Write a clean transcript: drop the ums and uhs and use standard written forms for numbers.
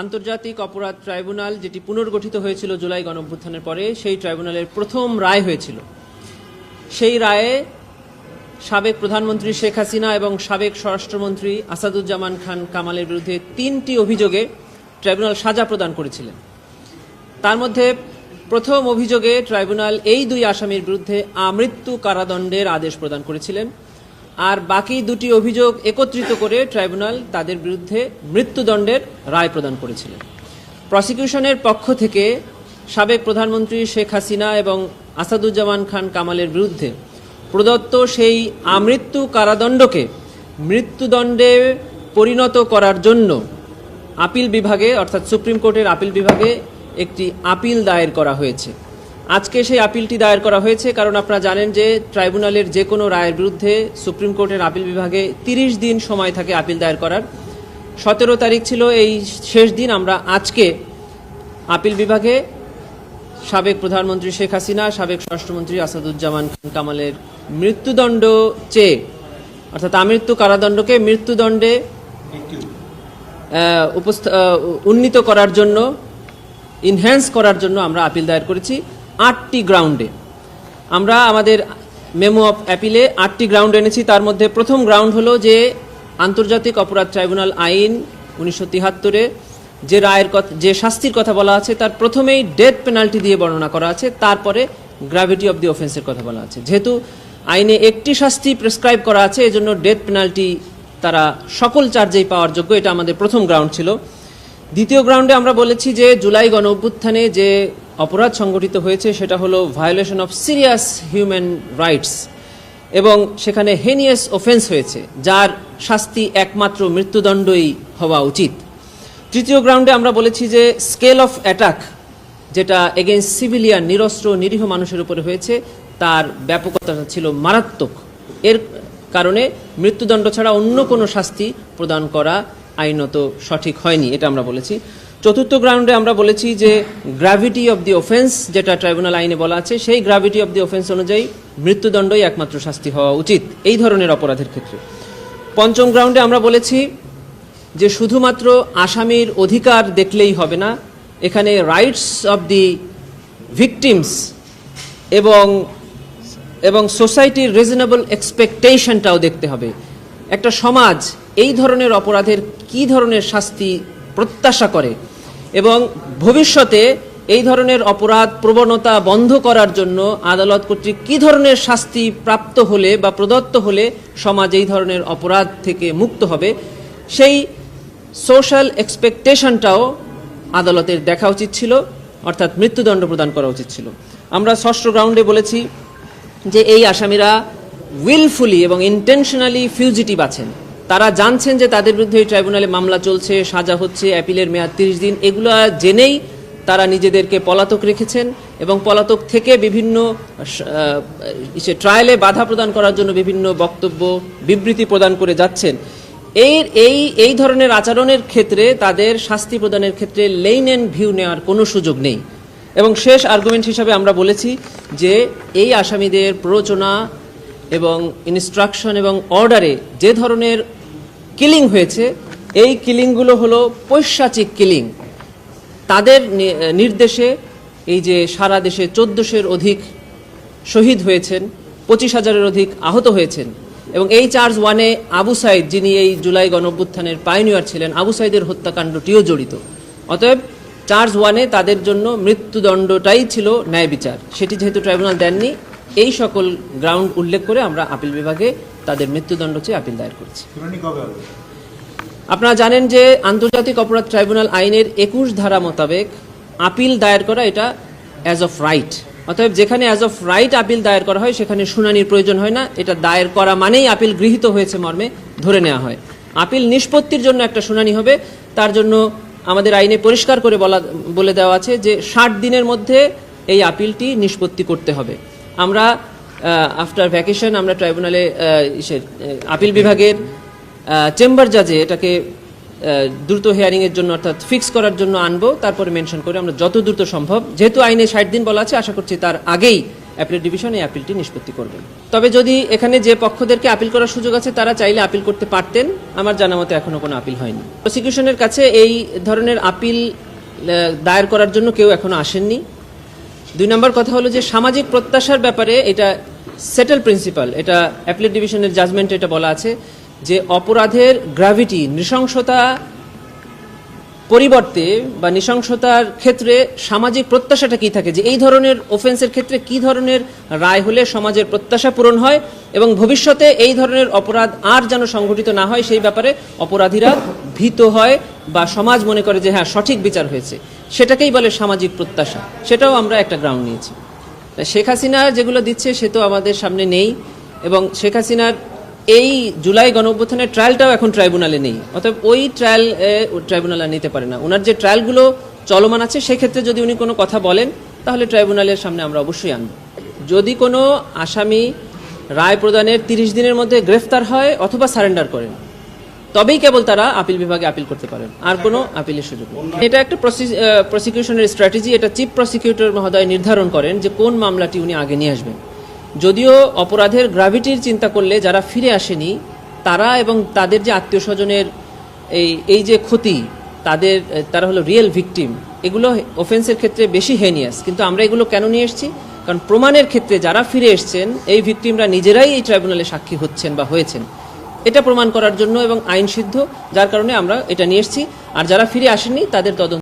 আন্তর্জাতিক অপরাধ ট্রাইব্যুনাল যেটি পুনর্গঠিত হয়েছিল জুলাই গণঅভ্যুত্থানের পরে, সেই ট্রাইব্যুনালের প্রথম রায় হয়েছিল। সেই রায়ে সাবেক প্রধানমন্ত্রী শেখ হাসিনা এবং সাবেক স্বরাষ্ট্রমন্ত্রী আসাদুজ্জামান খান কামালের বিরুদ্ধে ৩টি অভিযোগে ট্রাইব্যুনাল সাজা প্রদান করেছিলেন। তার মধ্যে প্রথম অভিযোগে ট্রাইব্যুনাল এই দুই আসামির বিরুদ্ধে আমৃত্যু কারাদণ্ডের আদেশ প্রদান করেছিলেন, আর বাকি দুটি অভিযোগ একত্রিত করে ট্রাইব্যুনাল তাদের বিরুদ্ধে মৃত্যুদণ্ডের রায় প্রদান করেছিলেন। প্রসিকিউশনের পক্ষ থেকে সাবেক প্রধানমন্ত্রী শেখ হাসিনা এবং আসাদুজ্জামান খান কামালের বিরুদ্ধে প্রদত্ত সেই আমৃত্যু কারাদণ্ডকে মৃত্যুদণ্ডে পরিণত করার জন্য আপিল বিভাগে অর্থাৎ সুপ্রিম কোর্টের আপিল বিভাগে একটি আপিল দায়ের করা হয়েছে। আজকে সেই আপিলটি দায়ের করা হয়েছে কারণ আপনারা জানেন যে ট্রাইব্যুনালের যে কোনো রায়ের বিরুদ্ধে সুপ্রিম কোর্টের আপিল বিভাগে 30 দিন সময় থাকে আপিল দায়ের করার। 17 তারিখ ছিল এই শেষ দিন। আমরা আজকে আপিল বিভাগে সাবেক প্রধানমন্ত্রী শেখ হাসিনা, সাবেক স্বরাষ্ট্রমন্ত্রী আসাদুজ্জামান খান কামালের মৃত্যুদণ্ড চেয়ে অর্থাৎ আমৃত্যু কারাদণ্ডকে মৃত্যুদণ্ডে উন্নীত করার জন্য, ইনহ্যান্স করার জন্য আমরা আপিল দায়ের করেছি 8টি গ্রাউন্ডে। আমরা আমাদের মেমো অফ অ্যাপিলে 8টি গ্রাউন্ড এনেছি। তার মধ্যে প্রথম গ্রাউন্ড হলো যে আন্তর্জাতিক অপরাধ ট্রাইব্যুনাল আইন 1973-এ যে রায়ের কথা, যে শাস্তির কথা বলা আছে তার প্রথমেই ডেথ পেনাল্টি দিয়ে বর্ণনা করা আছে, তারপরে গ্র্যাভিটি অফ দি অফেন্সের কথা বলা আছে। যেহেতু আইনে একটি শাস্তি প্রেসক্রাইব করা আছে, এজন্য ডেথ পেনাল্টি তারা সকল চার্জেই পাওয়ার যোগ্য। এটা আমাদের প্রথম গ্রাউন্ড ছিল। দ্বিতীয় গ্রাউন্ডে আমরা বলেছি যে জুলাই গণ অভ্যুত্থানে যে অপরাধ সংগঠিত হয়েছে সেটা হলো violation of serious human rights, এবং সেখানে হেনিয়াস অফেন্স হয়েছে যার শাস্তি একমাত্র মৃত্যুদণ্ডই হওয়া উচিত। তৃতীয় গ্রাউন্ডে আমরা বলেছি যে স্কেল অফ অ্যাটাক যেটা এগেইনস্ট সিভিলিয়ান, নিরস্ত্র নিরীহ মানুষের উপরে হয়েছে, তার ব্যাপকতা ছিল মারাত্মক। এর কারণে মৃত্যুদণ্ড ছাড়া অন্য কোনো শাস্তি প্রদান করা আইনত সঠিক হয়নি, এটা আমরা বলেছি। চতুর্থ গ্রাউন্ডে আমরা বলেছি যে গ্র্যাভিটি অফ দি অফেন্স যেটা ট্রাইব্যুনাল আইনে বলা আছে, সেই গ্র্যাভিটি অফ দি অফেন্স অনুযায়ী মৃত্যুদণ্ডই একমাত্র শাস্তি হওয়া উচিত এই ধরনের অপরাধের ক্ষেত্রে। পঞ্চম গ্রাউন্ডে আমরা বলেছি যে শুধুমাত্র আসামির অধিকার দেখলেই হবে না, এখানে রাইটস অফ দি ভিকটিমস এবং সোসাইটির রিজনেবল এক্সপেকটেশনটাও দেখতে হবে। একটা সমাজ এই ধরনের অপরাধের কি ধরনের শাস্তি প্রত্যাশা করে এবং ভবিষ্যতে এই ধরনের অপরাধ প্রবণতা বন্ধ করার জন্য আদালত কর্তৃক কি ধরনের শাস্তি প্রাপ্ত হলে বা প্রদত্ত হলে সমাজ এই ধরনের অপরাধ থেকে মুক্ত হবে, সেই সোশ্যাল এক্সপেকটেশনটাও আদালতের দেখা উচিত ছিল, অর্থাৎ মৃত্যুদণ্ড প্রদান করা উচিত ছিল। আমরা ষষ্ঠ গ্রাউন্ডে বলেছি যে এই আসামিরা উইলফুলি এবং ইন্টেনশনালি ফিউজিটিভ আছেন। তারা জানছেন যে তাদের বিরুদ্ধে এই ট্রাইব্যুনালে মামলা চলছে, সাজা হচ্ছে, অ্যাপিলের মেয়াদ 30 দিন। এগুলো জেনেই তারা নিজেদেরকে পলাতক রেখেছেন এবং পলাতক থেকে বিভিন্ন ট্রায়ালে বাধা প্রদান করার জন্য বিভিন্ন বক্তব্য, বিবৃতি প্রদান করে যাচ্ছেন। এই ধরনের আচরণের ক্ষেত্রে তাদের শাস্তি প্রদানের ক্ষেত্রে লেইন অ্যান্ড ভিউ নেওয়ার কোনো সুযোগ নেই। এবং শেষ আর্গুমেন্ট হিসাবে আমরা বলেছি যে এই আসামিদের প্ররোচনা এবং ইনস্ট্রাকশন এবং অর্ডারে যে ধরনের কিলিং হয়েছে, এই কিলিংগুলো হলো পৈশাচিক কিলিং। তাদের নির্দেশে এই যে সারা দেশে 1400-এর অধিক শহীদ হয়েছেন, 25,000-এর অধিক আহত হয়েছেন, এবং এই চার্জ 1-এ আবু সাইদ, যিনি এই জুলাই গণঅভ্যুত্থানের পাইনিয়ার ছিলেন, আবু সাইদের হত্যাকাণ্ডটিও জড়িত। অতএব চার্জ 1-এ তাদের জন্য মৃত্যুদণ্ডটাই ছিল ন্যায় বিচার। সেটি যেহেতু ট্রাইব্যুনাল দেননি, এই সকল গ্রাউন্ড উল্লেখ করে আমরা আপিল বিভাগে তাদের মৃত্যুদণ্ড চেয়ে আপিল দায়ের করেছি। আপনারা জানেন যে আন্তর্জাতিক অপরাধ ট্রাইব্যুনাল আইনের 21 ধারা মোতাবেক আপিল দায়ের করা এটা অ্যাজ অফ রাইট। অতএব যেখানে অ্যাজ অফ রাইট আপিল দায়ের করা হয় সেখানে শুনানির প্রয়োজন হয় না। এটা দায়ের করা মানেই আপিল গৃহীত হয়েছে মর্মে ধরে নেওয়া হয়। আপিল নিষ্পত্তির জন্য একটা শুনানি হবে, তার জন্য আমাদের আইনে পরিষ্কার করে বলে দেওয়া আছে যে 60 দিনের মধ্যে এই আপিলটি নিষ্পত্তি করতে হবে। আমরা আফটার ভ্যাকেশন আমরা ট্রাইব্যুনালে আপিল বিভাগের চেম্বার জাজে এটাকে দ্রুত হিয়ারিংয়ের জন্য অর্থাৎ ফিক্স করার জন্য আনবো, তারপরে মেনশন করে আমরা যত দ্রুত সম্ভব, যেহেতু আইনে 60 দিন বলা আছে, আশা করছি তার আগেই অ্যাপিলেট ডিভিশন এই আপিলটি নিষ্পত্তি করবেন। তবে যদি এখানে যে পক্ষদেরকে আপিল করার সুযোগ আছে তারা চাইলে আপিল করতে পারতেন, আমার জানা মতে এখনো কোনো আপিল হয়নি। প্রসিকিউশনের কাছে এই ধরনের আপিল দায়ের করার জন্য কেউ এখনো আসেননি। 2 নম্বর কথা হলো যে সামাজিক প্রত্যাশার ব্যাপারে এটা সেটেল প্রিন্সিপাল, এটা অ্যাপিলেট ডিভিশনের জাজমেন্টে এটা বলা আছে যে অপরাধের গ্র্যাভিটি, নৃশংসতা পরিবর্তে বা নৃশংসতার ক্ষেত্রে সামাজিক প্রত্যাশাটা কি থাকে, যে এই ধরনের অফেন্সের ক্ষেত্রে কি ধরনের রায় হলে সমাজের প্রত্যাশা পূরণ হয় এবং ভবিষ্যতে এই ধরনের অপরাধ আর যেন সংঘটিত না হয় সেই ব্যাপারে অপরাধীরা ভীত হয় বা সমাজ মনে করে যে হ্যাঁ সঠিক বিচার হয়েছে, সেটাকেই বলে সামাজিক প্রত্যাশা। সেটাও আমরা একটা গ্রাউন্ড নিয়েছি। শেখ হাসিনা যেগুলো দিচ্ছে সে তো আমাদের সামনে নেই, এবং শেখ হাসিনার এই জুলাই গণঅভ্যুত্থানের ট্রায়ালটাও এখন ট্রাইব্যুনালে নেই, অতএব ওই ট্রাইব্যুনাল আর নিতে পারে না। ওনার যে ট্রায়ালগুলো চলমান আছে সেক্ষেত্রে যদি উনি কোনো কথা বলেন তাহলে ট্রাইব্যুনালের সামনে আমরা অবশ্যই আনব। যদি কোনো আসামি রায় প্রদানের 30 দিনের মধ্যে গ্রেফতার হয় অথবা সারেন্ডার করেন তবেই কেবল তারা আপিল বিভাগে আপিল করতে পারেন, আর কোনো আপিলের সুযোগ নেই। এটা একটা প্রসিকিউশনের স্ট্র্যাটেজি, এটা চিফ প্রসিকিউটর মহোদয় নির্ধারণ করেন যে কোন মামলাটি উনি আগে নিয়ে আসবেন। যদিও অপরাধের গ্র্যাভিটির চিন্তা করলে যারা ফিরে আসেনি তারা এবং তাদের যে আত্মীয় স্বজনের এই যে ক্ষতি, তারা হলো রিয়েল ভিকটিম, এগুলো অফেন্সের ক্ষেত্রে বেশি হেনিয়াস। কিন্তু আমরা এগুলো কেন নিয়ে এসেছি? কারণ প্রমাণের ক্ষেত্রে যারা ফিরে এসছেন এই ভিকটিমরা নিজেরাই এই ট্রাইব্যুনালে সাক্ষী হচ্ছেন বা হয়েছেন, এটা প্রমাণ করার জন্য এবং আইন সিদ্ধ, যার কারণে আমরা এটা নিয়ে এসেছি। আর যারা ফিরে আসেননি তাদের তদন্ত